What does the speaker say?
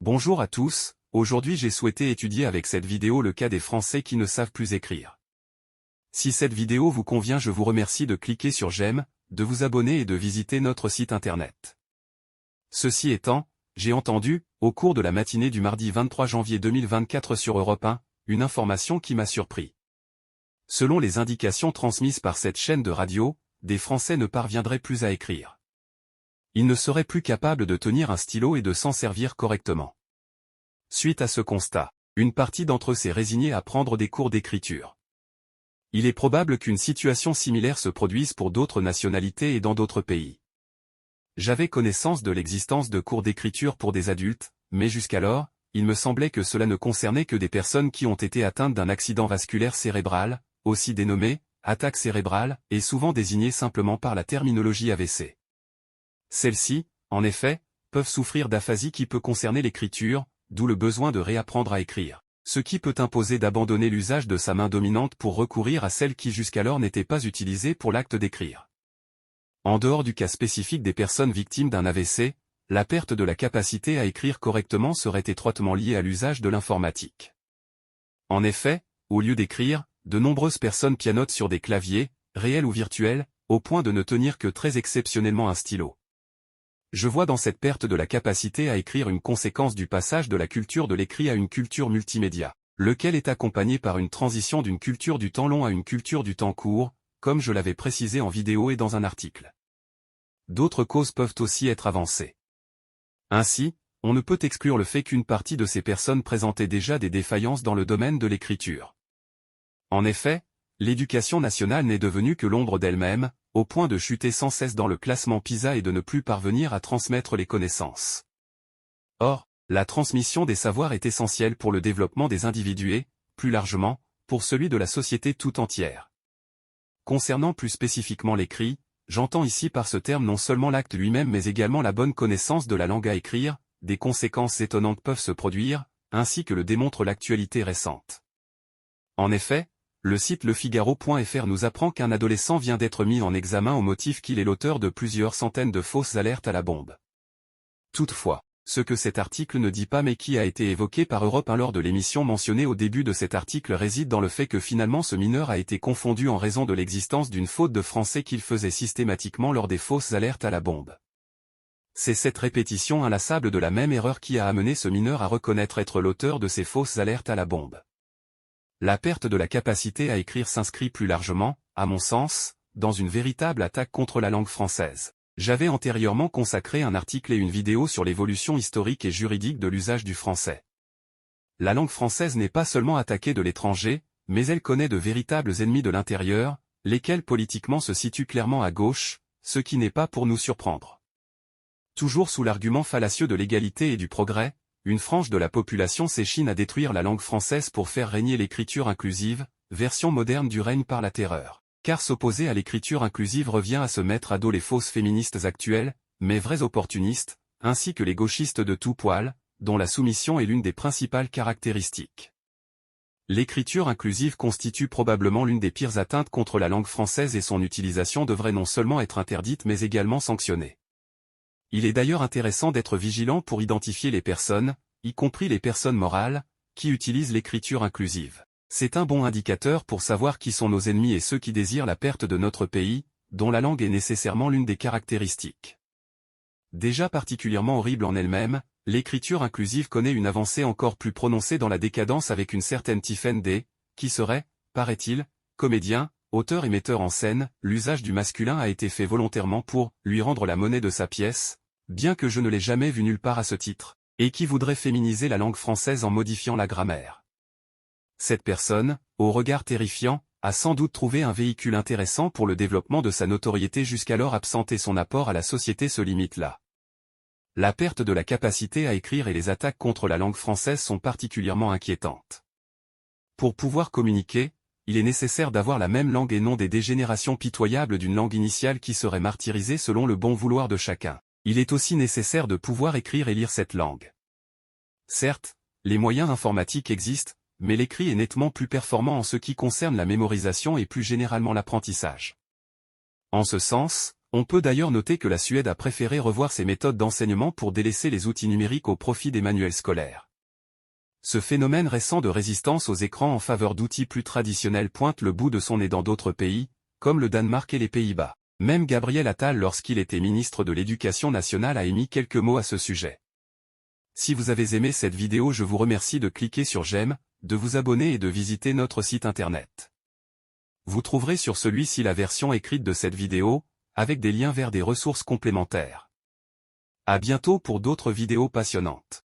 Bonjour à tous, aujourd'hui j'ai souhaité étudier avec cette vidéo le cas des Français qui ne savent plus écrire. Si cette vidéo vous convient, je vous remercie de cliquer sur j'aime, de vous abonner et de visiter notre site internet. Ceci étant, j'ai entendu, au cours de la matinée du mardi 23 janvier 2024 sur Europe 1, une information qui m'a surpris. Selon les indications transmises par cette chaîne de radio, des Français ne parviendraient plus à écrire. Ils ne seraient plus capables de tenir un stylo et de s'en servir correctement. Suite à ce constat, une partie d'entre eux s'est résignée à prendre des cours d'écriture. Il est probable qu'une situation similaire se produise pour d'autres nationalités et dans d'autres pays. J'avais connaissance de l'existence de cours d'écriture pour des adultes, mais jusqu'alors, il me semblait que cela ne concernait que des personnes qui ont été atteintes d'un accident vasculaire cérébral, aussi dénommé attaque cérébrale, et souvent désigné simplement par la terminologie AVC. Celles-ci, en effet, peuvent souffrir d'aphasie qui peut concerner l'écriture, d'où le besoin de réapprendre à écrire, ce qui peut imposer d'abandonner l'usage de sa main dominante pour recourir à celle qui jusqu'alors n'était pas utilisée pour l'acte d'écrire. En dehors du cas spécifique des personnes victimes d'un AVC, la perte de la capacité à écrire correctement serait étroitement liée à l'usage de l'informatique. En effet, au lieu d'écrire, de nombreuses personnes pianotent sur des claviers, réels ou virtuels, au point de ne tenir que très exceptionnellement un stylo. Je vois dans cette perte de la capacité à écrire une conséquence du passage de la culture de l'écrit à une culture multimédia, lequel est accompagné par une transition d'une culture du temps long à une culture du temps court, comme je l'avais précisé en vidéo et dans un article. D'autres causes peuvent aussi être avancées. Ainsi, on ne peut exclure le fait qu'une partie de ces personnes présentaient déjà des défaillances dans le domaine de l'écriture. En effet, l'éducation nationale n'est devenue que l'ombre d'elle-même, au point de chuter sans cesse dans le classement PISA et de ne plus parvenir à transmettre les connaissances. Or, la transmission des savoirs est essentielle pour le développement des individus et, plus largement, pour celui de la société tout entière. Concernant plus spécifiquement l'écrit, j'entends ici par ce terme non seulement l'acte lui-même mais également la bonne connaissance de la langue à écrire, des conséquences étonnantes peuvent se produire, ainsi que le démontre l'actualité récente. En effet, le site lefigaro.fr nous apprend qu'un adolescent vient d'être mis en examen au motif qu'il est l'auteur de plusieurs centaines de fausses alertes à la bombe. Toutefois, ce que cet article ne dit pas mais qui a été évoqué par Europe 1 lors de l'émission mentionnée au début de cet article réside dans le fait que finalement ce mineur a été confondu en raison de l'existence d'une faute de français qu'il faisait systématiquement lors des fausses alertes à la bombe. C'est cette répétition inlassable de la même erreur qui a amené ce mineur à reconnaître être l'auteur de ces fausses alertes à la bombe. La perte de la capacité à écrire s'inscrit plus largement, à mon sens, dans une véritable attaque contre la langue française. J'avais antérieurement consacré un article et une vidéo sur l'évolution historique et juridique de l'usage du français. La langue française n'est pas seulement attaquée de l'étranger, mais elle connaît de véritables ennemis de l'intérieur, lesquels politiquement se situent clairement à gauche, ce qui n'est pas pour nous surprendre. Toujours sous l'argument fallacieux de l'égalité et du progrès, une frange de la population s'échine à détruire la langue française pour faire régner l'écriture inclusive, version moderne du règne par la terreur. Car s'opposer à l'écriture inclusive revient à se mettre à dos les fausses féministes actuelles, mais vraies opportunistes, ainsi que les gauchistes de tout poil, dont la soumission est l'une des principales caractéristiques. L'écriture inclusive constitue probablement l'une des pires atteintes contre la langue française et son utilisation devrait non seulement être interdite mais également sanctionnée. Il est d'ailleurs intéressant d'être vigilant pour identifier les personnes, y compris les personnes morales, qui utilisent l'écriture inclusive. C'est un bon indicateur pour savoir qui sont nos ennemis et ceux qui désirent la perte de notre pays, dont la langue est nécessairement l'une des caractéristiques. Déjà particulièrement horrible en elle-même, l'écriture inclusive connaît une avancée encore plus prononcée dans la décadence avec une certaine Tiphaine Day, qui serait, paraît-il, comédien, auteur et metteur en scène. L'usage du masculin a été fait volontairement pour lui rendre la monnaie de sa pièce, bien que je ne l'ai jamais vu nulle part à ce titre, et qui voudrait féminiser la langue française en modifiant la grammaire. Cette personne, au regard terrifiant, a sans doute trouvé un véhicule intéressant pour le développement de sa notoriété jusqu'alors absente et son apport à la société se limite là. La perte de la capacité à écrire et les attaques contre la langue française sont particulièrement inquiétantes. Pour pouvoir communiquer, il est nécessaire d'avoir la même langue et non des dégénérations pitoyables d'une langue initiale qui serait martyrisée selon le bon vouloir de chacun. Il est aussi nécessaire de pouvoir écrire et lire cette langue. Certes, les moyens informatiques existent, mais l'écrit est nettement plus performant en ce qui concerne la mémorisation et plus généralement l'apprentissage. En ce sens, On peut d'ailleurs noter que la Suède a préféré revoir ses méthodes d'enseignement pour délaisser les outils numériques au profit des manuels scolaires. Ce phénomène récent de résistance aux écrans en faveur d'outils plus traditionnels pointe le bout de son nez dans d'autres pays, comme le Danemark et les Pays-Bas. Même Gabriel Attal, lorsqu'il était ministre de l'Éducation nationale, a émis quelques mots à ce sujet. Si vous avez aimé cette vidéo, je vous remercie de cliquer sur j'aime, de vous abonner et de visiter notre site internet. Vous trouverez sur celui-ci la version écrite de cette vidéo, avec des liens vers des ressources complémentaires. À bientôt pour d'autres vidéos passionnantes.